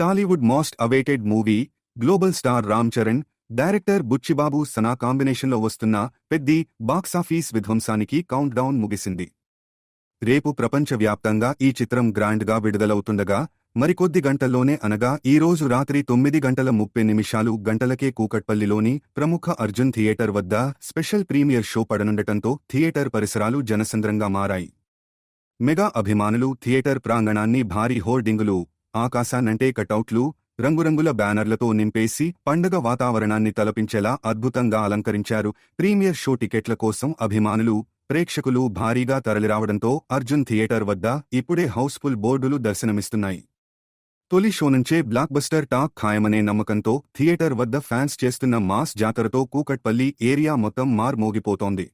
Tollywood most awaited movie global star Ram Charan, director Buchibabu Sana కాంబినేషన్లో వస్తున్న Peddi box office విధ్వంసానికి కౌంట్ డౌన్ ముగిసింది. రేపు ప్రపంచవ్యాప్తంగా ఈ చిత్రం గ్రాండ్గా విడుదలవుతుండగా మరికొద్ది గంటల్లోనే అనగా ఈ రోజు రాత్రి 9:30 గంటలకే కూకట్పల్లిలోని ప్రముఖ అర్జున్ థియేటర్ వద్ద స్పెషల్ ప్రీమియర్ షో పడనుండటంతో థియేటర్ పరిసరాలు జనసంద్రంగా మారాయి. మెగా అభిమానులు థియేటర్ ప్రాంగణాన్ని భారీ హోర్డింగులు, ఆకాశాన్నంటే కటౌట్లు, రంగురంగుల బ్యానర్లతో నింపేసి పండగ వాతావరణాన్ని తలపించేలా అద్భుతంగా అలంకరించారు. ప్రీమియర్ షో టికెట్ల కోసం అభిమానులు, ప్రేక్షకులు భారీగా తరలిరావడంతో అర్జున్ థియేటర్ వద్ద ఇప్పుడే హౌస్ఫుల్ బోర్డులు దర్శనమిస్తున్నాయి. తొలి షో నుంచే బ్లాక్బస్టర్ టాక్ ఖాయమనే నమ్మకంతో థియేటర్ వద్ద ఫ్యాన్స్ చేస్తున్న మాస్ జాతరతో కూకట్పల్లి ఏరియా మొత్తం మార్మోగిపోతోంది.